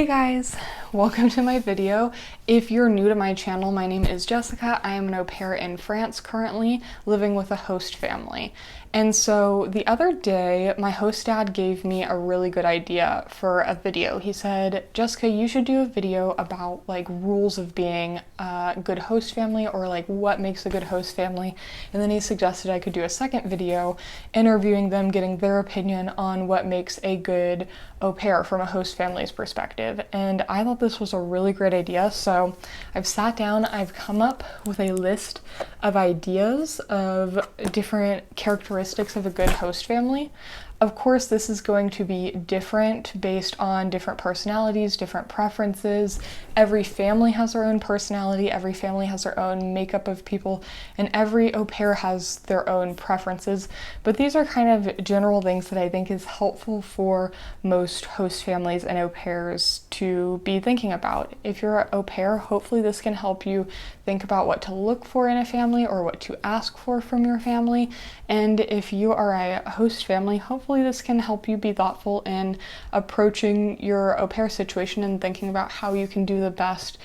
Hey guys, welcome to my video. If you're new to my channel, my name is Jessica. I am an au pair in France currently, living with a host family. And so the other day, my host dad gave me a really good idea for a video. He said, Jessica, you should do a video about like rules of being a good host family, or like what makes a good host family. And then he suggested I could do a second video interviewing them, getting their opinion on what makes a good au pair from a host family's perspective. And I thought this was a really great idea. So I've sat down, I've come up with a list of ideas of different characteristics of a good host family. Of course, this is going to be different based on different personalities, different preferences. Every family has their own personality, every family has their own makeup of people, and every au pair has their own preferences. But these are kind of general things that I think is helpful for most host families and au pairs to be thinking about. If you're an au pair, hopefully this can help you think about what to look for in a family or what to ask for from your family. And if you are a host family, hopefully this can help you be thoughtful in approaching your au pair situation and thinking about how you can do the best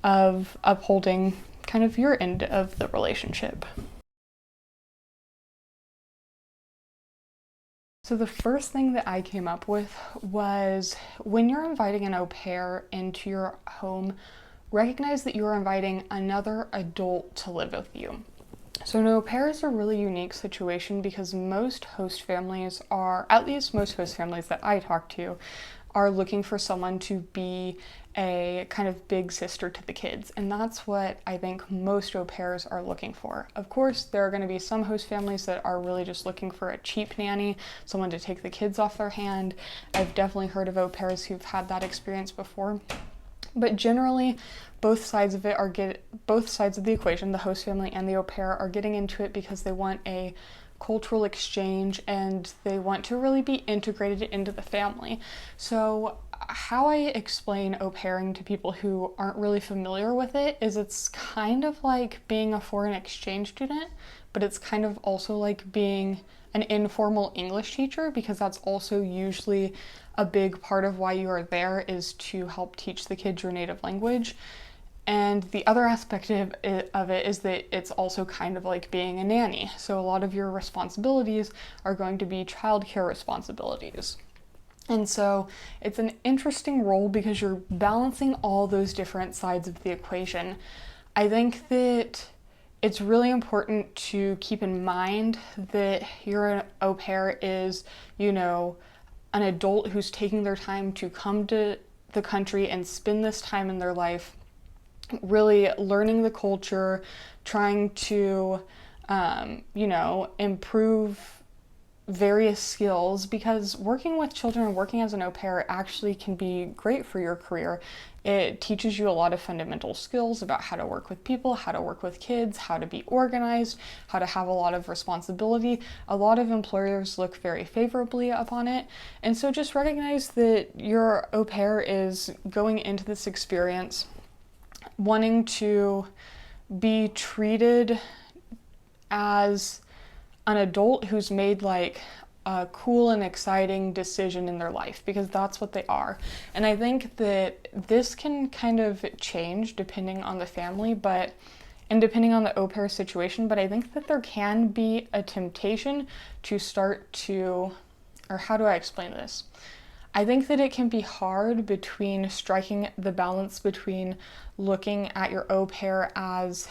of upholding kind of your end of the relationship. So the first thing that I came up with was, when you're inviting an au pair into your home, recognize that you're inviting another adult to live with you. So an au pair is a really unique situation because most host families are, at least most host families that I talk to, are looking for someone to be a kind of big sister to the kids. And that's what I think most au pairs are looking for. Of course, there are going to be some host families that are really just looking for a cheap nanny, someone to take the kids off their hand. I've definitely heard of au pairs who've had that experience before. But generally, both sides of the equation, the host family and the au pair, are getting into it because they want a cultural exchange and they want to really be integrated into the family. So how I explain au pairing to people who aren't really familiar with it is, it's kind of like being a foreign exchange student, but it's kind of also like being an informal English teacher, because that's also usually a big part of why you are there, is to help teach the kids your native language. And the other aspect of it is that it's also kind of like being a nanny. So a lot of your responsibilities are going to be childcare responsibilities. And so it's an interesting role because you're balancing all those different sides of the equation. I think that it's really important to keep in mind that your au pair is, an adult who's taking their time to come to the country and spend this time in their life really learning the culture, trying to, improve various skills, because working with children and working as an au pair actually can be great for your career. It teaches you a lot of fundamental skills about how to work with people, how to work with kids, how to be organized, how to have a lot of responsibility. A lot of employers look very favorably upon it. And so just recognize that your au pair is going into this experience wanting to be treated as an adult who's made like a cool and exciting decision in their life, because that's what they are. And I think that this can kind of change depending on the family, and depending on the au pair situation, but I think that there can be a temptation to or how do I explain this? I think that it can be hard between striking the balance between looking at your au pair as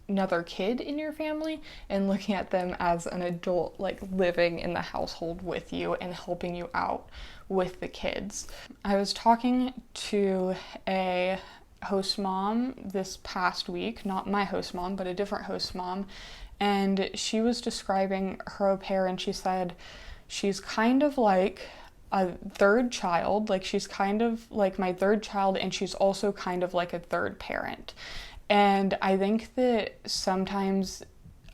another kid in your family and looking at them as an adult, like living in the household with you and helping you out with the kids. I was talking to a host mom this past week, not my host mom, but a different host mom, and she was describing her au pair, and she said she's kind of like a third child, like she's kind of like my third child, and she's also kind of like a third parent. And I think that sometimes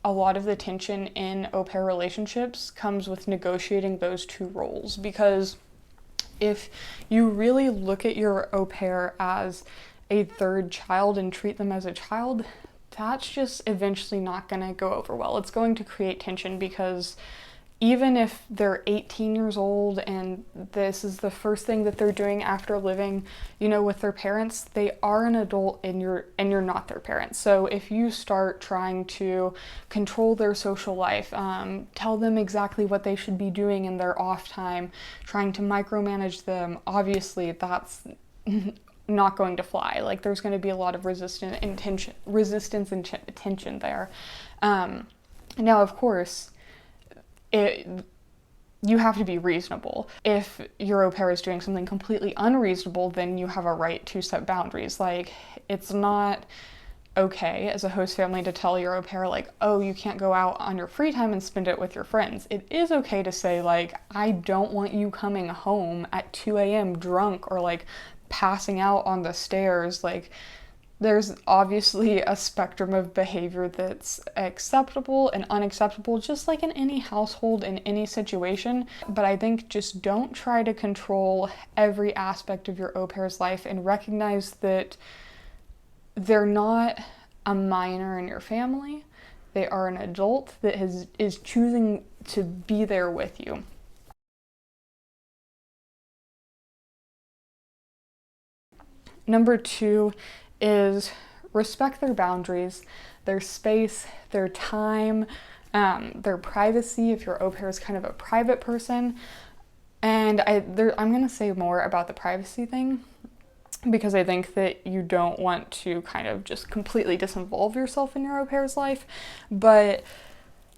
a lot of the tension in au pair relationships comes with negotiating those two roles, because if you really look at your au pair as a third child and treat them as a child, that's just eventually not going to go over well. It's going to create tension because even if they're 18 years old and this is the first thing that they're doing after living, with their parents, they are an adult and you're not their parents. So if you start trying to control their social life, tell them exactly what they should be doing in their off time, trying to micromanage them, obviously that's not going to fly. Like, there's going to be a lot of resistance and tension there. Now, of course, you have to be reasonable. If your au pair is doing something completely unreasonable, then you have a right to set boundaries. Like, it's not okay as a host family to tell your au pair, like, oh, you can't go out on your free time and spend it with your friends. It is okay to say, like, I don't want you coming home at 2 a.m. drunk or like passing out on the stairs. Like, there's obviously a spectrum of behavior that's acceptable and unacceptable, just like in any household, in any situation. But I think just don't try to control every aspect of your au pair's life, and recognize that they're not a minor in your family. They are an adult that is choosing to be there with you. Number 2 is respect their boundaries, their space, their time, their privacy if your au pair is kind of a private person. And I'm going to say more about the privacy thing, because I think that you don't want to kind of just completely disinvolve yourself in your au pair's life, but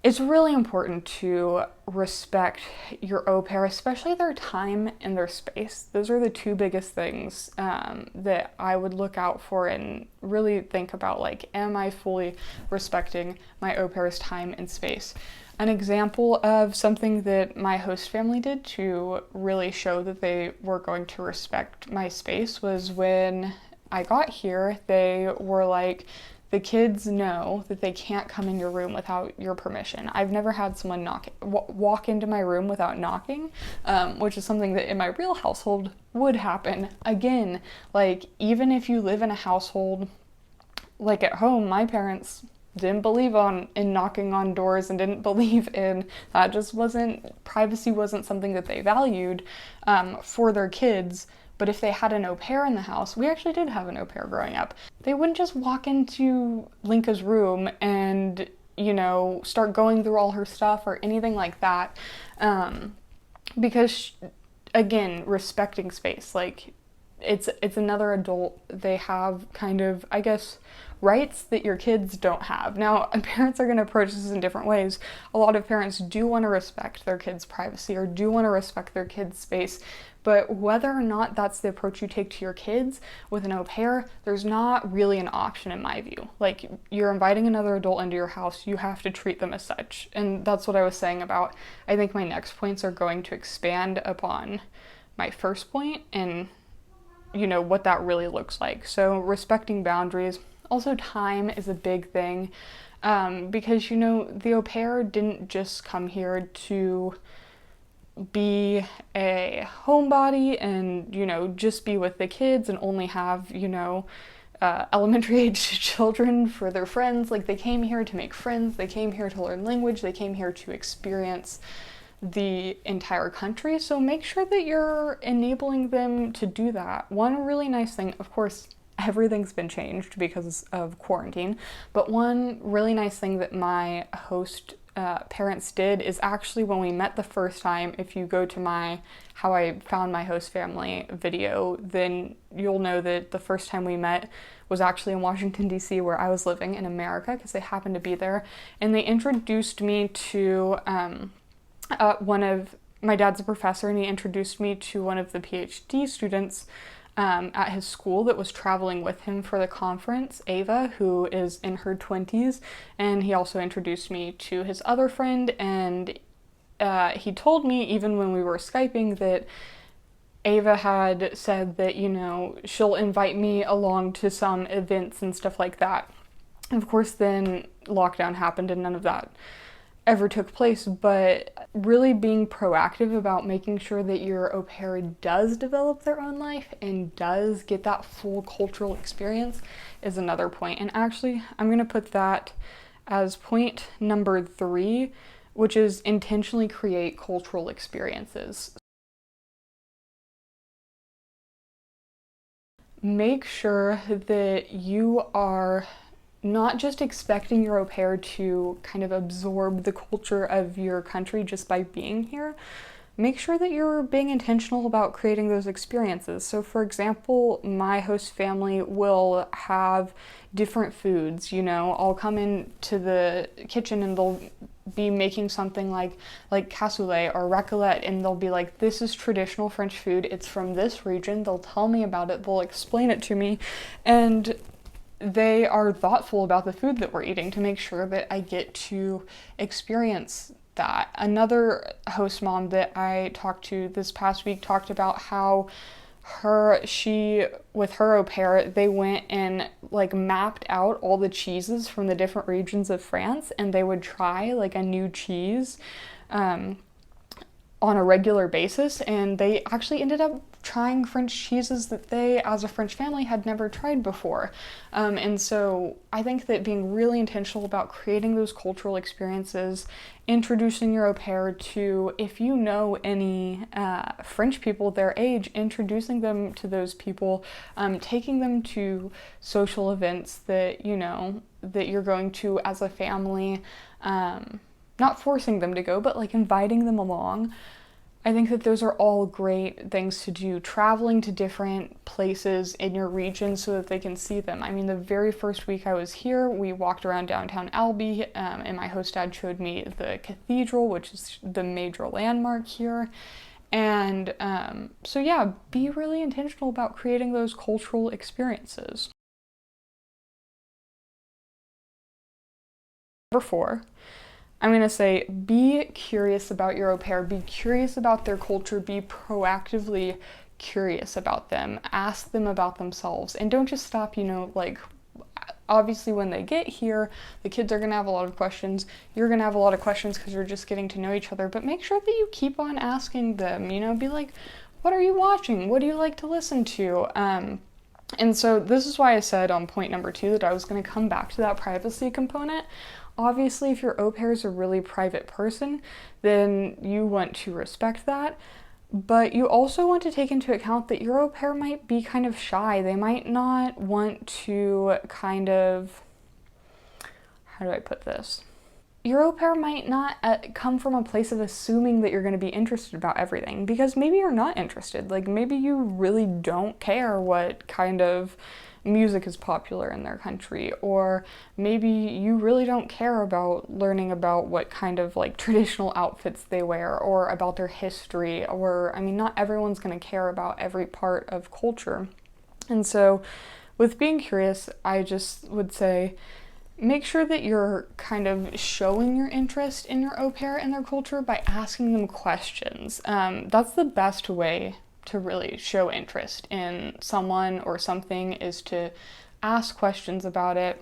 it's really important to respect your au pair, especially their time and their space. Those are the two biggest things that I would look out for and really think about, like, am I fully respecting my au pair's time and space? An example of something that my host family did to really show that they were going to respect my space was when I got here, they were like, the kids know that they can't come in your room without your permission. I've never had someone walk into my room without knocking, which is something that in my real household would happen. Again, like, even if you live in a household, like at home, my parents didn't believe in knocking on doors and didn't believe in that. Just privacy wasn't something that they valued for their kids. But if they had an au pair in the house, we actually did have an au pair growing up, they wouldn't just walk into Linka's room and, start going through all her stuff or anything like that. Because, again, respecting space, like, it's another adult. They have kind of, I guess, rights that your kids don't have. Now, parents are going to approach this in different ways. A lot of parents do want to respect their kids' privacy or do want to respect their kids' space, but whether or not that's the approach you take to your kids with an au pair, there's not really an option in my view. Like, you're inviting another adult into your house, you have to treat them as such. And that's what I was saying about, I think my next points are going to expand upon my first point and, what that really looks like. So respecting boundaries. Also, time is a big thing, because, the au pair didn't just come here to be a homebody and, just be with the kids and only have, elementary age children for their friends. Like, they came here to make friends, they came here to learn language, they came here to experience the entire country. So make sure that you're enabling them to do that. One really nice thing, of course, everything's been changed because of quarantine, but one really nice thing that my host parents did is actually when we met the first time, if you go to my How I Found My Host Family video, then you'll know that the first time we met was actually in Washington, D.C., where I was living in America, because they happened to be there, and they introduced me to my dad's a professor, and he introduced me to one of the PhD students at his school that was traveling with him for the conference, Ava, who is in her 20s, and he also introduced me to his other friend, and he told me, even when we were Skyping, that Ava had said that, she'll invite me along to some events and stuff like that. Of course, then lockdown happened and none of that ever took place, but really being proactive about making sure that your au pair does develop their own life and does get that full cultural experience is another point. And actually, I'm going to put that as point number 3, which is intentionally create cultural experiences. Make sure that you are not just expecting your au pair to kind of absorb the culture of your country just by being here. Make sure that you're being intentional about creating those experiences. So, for example, my host family will have different foods. You know, I'll come into the kitchen and they'll be making something like cassoulet or raclette, and they'll be like, this is traditional French food, it's from this region. They'll tell me about it, they'll explain it to me, and they are thoughtful about the food that we're eating to make sure that I get to experience that. Another host mom that I talked to this past week talked about how she with her au pair, they went and like mapped out all the cheeses from the different regions of France, and they would try like a new cheese on a regular basis, and they actually ended up trying French cheeses that they, as a French family, had never tried before. And so I think that being really intentional about creating those cultural experiences, introducing your au pair to, if you know any French people their age, introducing them to those people, taking them to social events that, you know, that you're going to as a family, not forcing them to go, but like inviting them along. I think that those are all great things to do. Traveling to different places in your region so that they can see them. I mean, the very first week I was here, we walked around downtown Albi, and my host dad showed me the cathedral, which is the major landmark here. And so yeah, be really intentional about creating those cultural experiences. Number 4, I'm going to say be curious about your au pair, be curious about their culture, be proactively curious about them, ask them about themselves, and don't just stop, you know, like, obviously when they get here, the kids are going to have a lot of questions, you're going to have a lot of questions because you're just getting to know each other, but make sure that you keep on asking them, you know, be like, what are you watching? What do you like to listen to? And so this is why I said on point number 2 that I was going to come back to that privacy component. Obviously, if your au pair is a really private person, then you want to respect that. But you also want to take into account that your au pair might be kind of shy. They might not want to kind of, how do I put this? Your au pair might not come from a place of assuming that you're going to be interested about everything, because maybe you're not interested. Like, maybe you really don't care what kind of music is popular in their country, or maybe you really don't care about learning about what kind of like traditional outfits they wear or about their history, or I mean, not everyone's going to care about every part of culture. And so with being curious, I just would say make sure that you're kind of showing your interest in your au pair and their culture by asking them questions. That's the best way to really show interest in someone or something, is to ask questions about it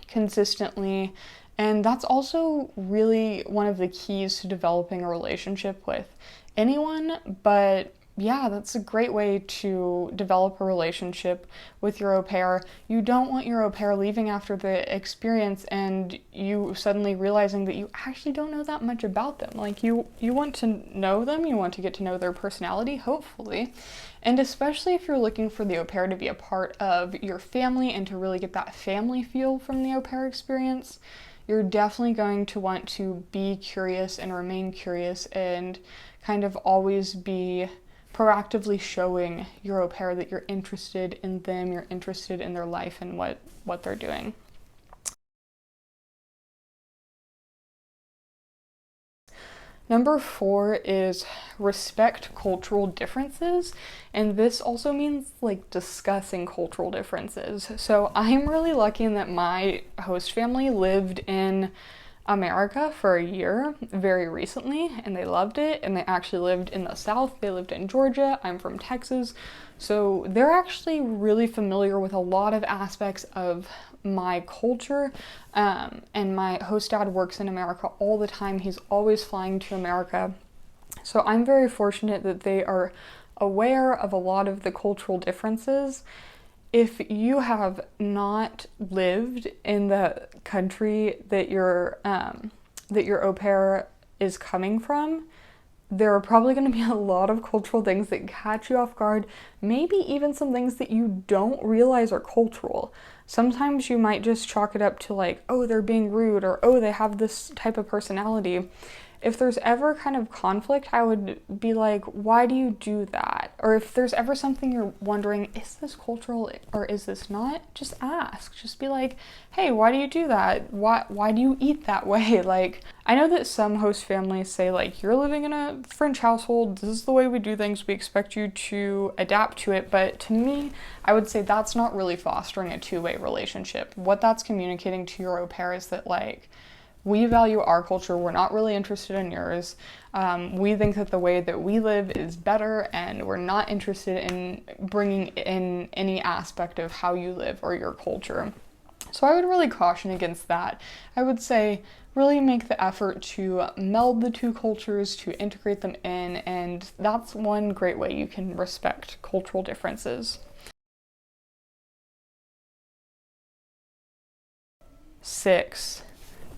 consistently. And that's also really one of the keys to developing a relationship with anyone, but yeah, that's a great way to develop a relationship with your au pair. You don't want your au pair leaving after the experience and you suddenly realizing that you actually don't know that much about them. Like, you want to know them, you want to get to know their personality, hopefully. And especially if you're looking for the au pair to be a part of your family and to really get that family feel from the au pair experience, you're definitely going to want to be curious and remain curious and kind of always be proactively showing your au pair that you're interested in them, you're interested in their life and what they're doing. Number 4 is respect cultural differences, and this also means like discussing cultural differences. So I'm really lucky in that my host family lived in America for a year very recently, and they loved it, and they actually lived in the South. They lived in Georgia. I'm from Texas, so they're actually really familiar with a lot of aspects of my culture, and my host dad works in America all the time. He's always flying to America, so I'm very fortunate that they are aware of a lot of the cultural differences. If you have not lived in the country that your au pair is coming from, there are probably going to be a lot of cultural things that catch you off guard, maybe even some things that you don't realize are cultural. Sometimes you might just chalk it up to like, oh, they're being rude, or oh, they have this type of personality. If there's ever kind of conflict, I would be like, why do you do that? Or if there's ever something you're wondering, is this cultural or is this not? Just ask. Just be like, hey, why do you do that? Why do you eat that way? Like, I know that some host families say like, you're living in a French household, this is the way we do things, we expect you to adapt to it. But to me, I would say that's not really fostering a two-way relationship. What that's communicating to your au pair is that like, we value our culture, we're not really interested in yours. We think that the way that we live is better, and we're not interested in bringing in any aspect of how you live or your culture. So I would really caution against that. I would say really make the effort to meld the two cultures, to integrate them in, and that's one great way you can respect cultural differences. 6.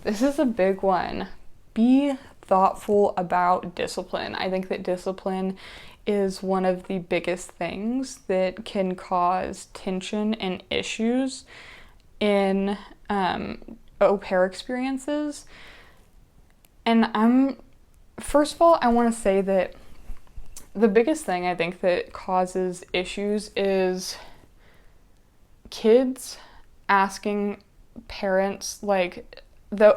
This is a big one. Be thoughtful about discipline. I think that discipline is one of the biggest things that can cause tension and issues in au pair experiences. And first of all, I want to say that the biggest thing I think that causes issues is kids asking parents like,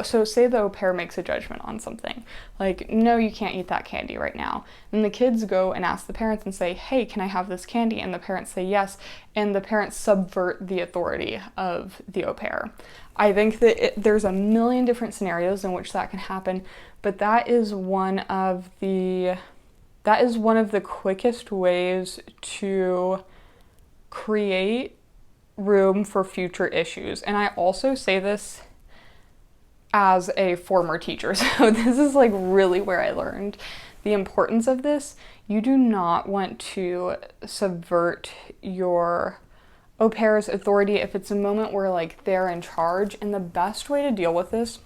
so say the au pair makes a judgment on something, like, no, you can't eat that candy right now. Then the kids go and ask the parents and say, hey, can I have this candy? And the parents say yes, and the parents subvert the authority of the au pair. I think that there's a million different scenarios in which that can happen, but that is one of the quickest ways to create room for future issues. And I also say this as a former teacher, so this is like really where I learned the importance of this. You do not want to subvert your au pair's authority if it's a moment where like they're in charge. And the best way to deal with this,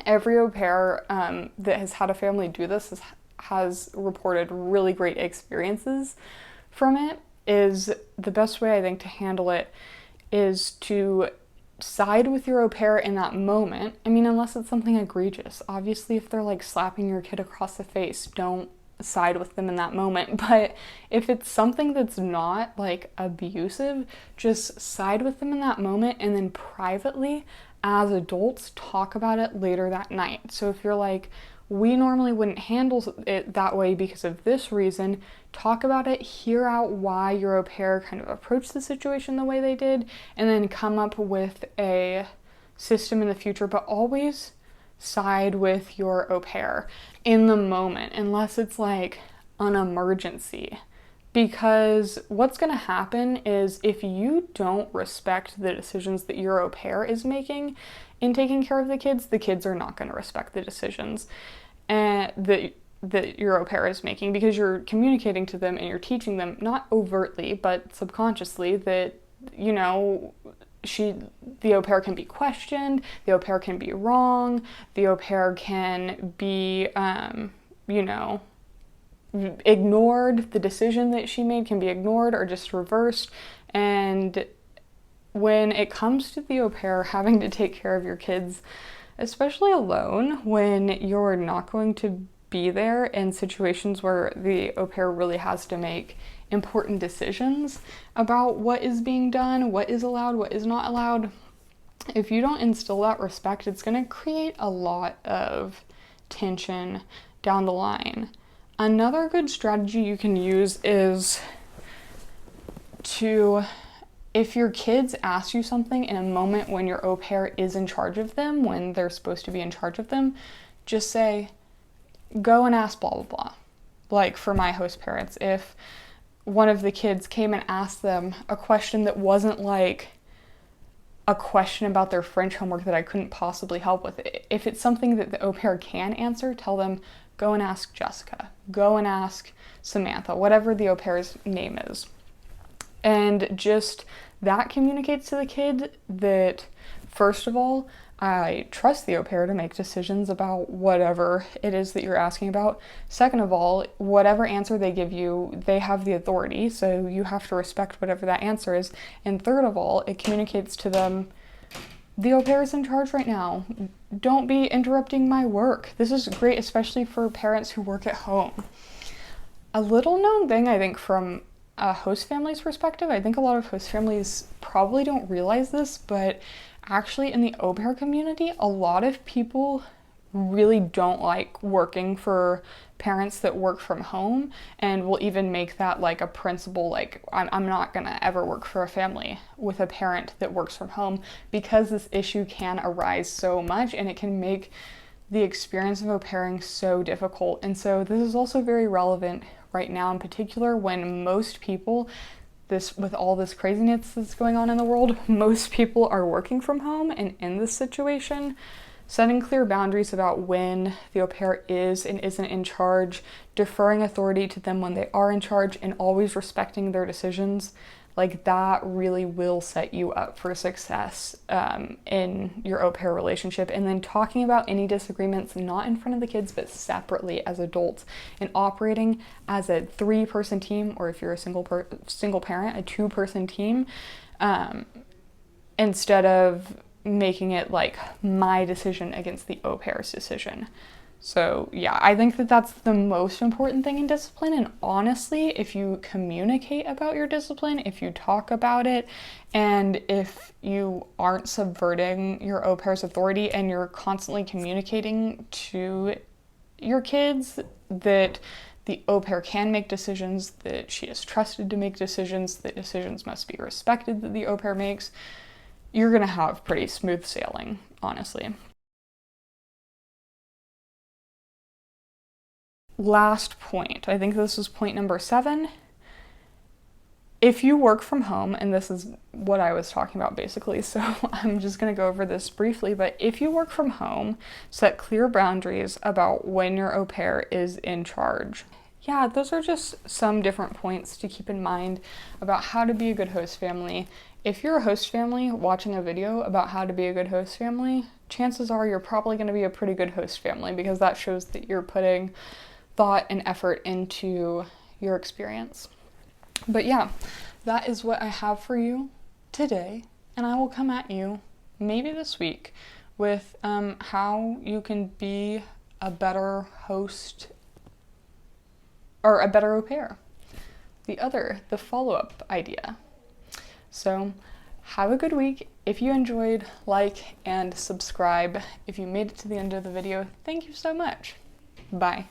every au pair that has had a family do this has reported really great experiences from it, is the best way I think to handle it is to side with your au pair in that moment. I mean, unless it's something egregious. Obviously, if they're like slapping your kid across the face, don't side with them in that moment. But if it's something that's not like abusive, just side with them in that moment, and then privately, as adults, talk about it later that night. So if you're like, we normally wouldn't handle it that way because of this reason, talk about it, hear out why your au pair kind of approached the situation the way they did, and then come up with a system in the future, but always side with your au pair in the moment, unless it's like an emergency. Because what's going to happen is if you don't respect the decisions that your au pair is making in taking care of the kids are not going to respect the decisions that your au pair is making, because you're communicating to them and you're teaching them, not overtly, but subconsciously, that, you know, the au pair can be questioned, the au pair can be wrong, the au pair can be, ignored, the decision that she made can be ignored or just reversed. And when it comes to the au pair having to take care of your kids, especially alone, when you're not going to be there in situations where the au pair really has to make important decisions about what is being done, what is allowed, what is not allowed, if you don't instill that respect, it's going to create a lot of tension down the line. Another good strategy you can use is to, if your kids ask you something in a moment when your au pair is in charge of them, when they're supposed to be in charge of them, just say, go and ask blah, blah, blah. Like for my host parents, if one of the kids came and asked them a question that wasn't like a question about their French homework that I couldn't possibly help with, if it's something that the au pair can answer, tell them, go and ask Jessica, go and ask Samantha, whatever the au pair's name is. And just that communicates to the kid that, first of all, I trust the au pair to make decisions about whatever it is that you're asking about. Second of all, whatever answer they give you, they have the authority, so you have to respect whatever that answer is. And third of all, it communicates to them, the au pair is in charge right now. Don't be interrupting my work. This is great, especially for parents who work at home. A little known thing, I think, from a host family's perspective, I think a lot of host families probably don't realize this, but actually in the au pair community, a lot of people really don't like working for parents that work from home, and will even make that like a principle, like I'm not gonna ever work for a family with a parent that works from home, because this issue can arise so much and it can make the experience of au pairing so difficult. And so this is also very relevant right now in particular, when most people, with all this craziness that's going on in the world, most people are working from home. And in this situation, setting clear boundaries about when the au pair is and isn't in charge, deferring authority to them when they are in charge, and always respecting their decisions, like that really will set you up for success in your au pair relationship. And then talking about any disagreements, not in front of the kids, but separately as adults, and operating as a 3-person team, or if you're a single parent, a 2-person team, instead of making it like my decision against the au pair's decision. So yeah, I think that that's the most important thing in discipline. And honestly, if you communicate about your discipline, if you talk about it, and if you aren't subverting your au pair's authority, and you're constantly communicating to your kids that the au pair can make decisions, that she is trusted to make decisions, that decisions must be respected that the au pair makes, you're gonna have pretty smooth sailing, honestly. Last point, I think this is point number 7. If you work from home, and this is what I was talking about basically, so I'm just going to go over this briefly, but if you work from home, set clear boundaries about when your au pair is in charge. Yeah, those are just some different points to keep in mind about how to be a good host family. If you're a host family watching a video about how to be a good host family, chances are you're probably going to be a pretty good host family, because that shows that you're putting thought and effort into your experience. But yeah, that is what I have for you today, and I will come at you maybe this week with how you can be a better host, or a better au pair. The follow-up idea. So have a good week. If you enjoyed, like and subscribe. If you made it to the end of the video, thank you so much. Bye.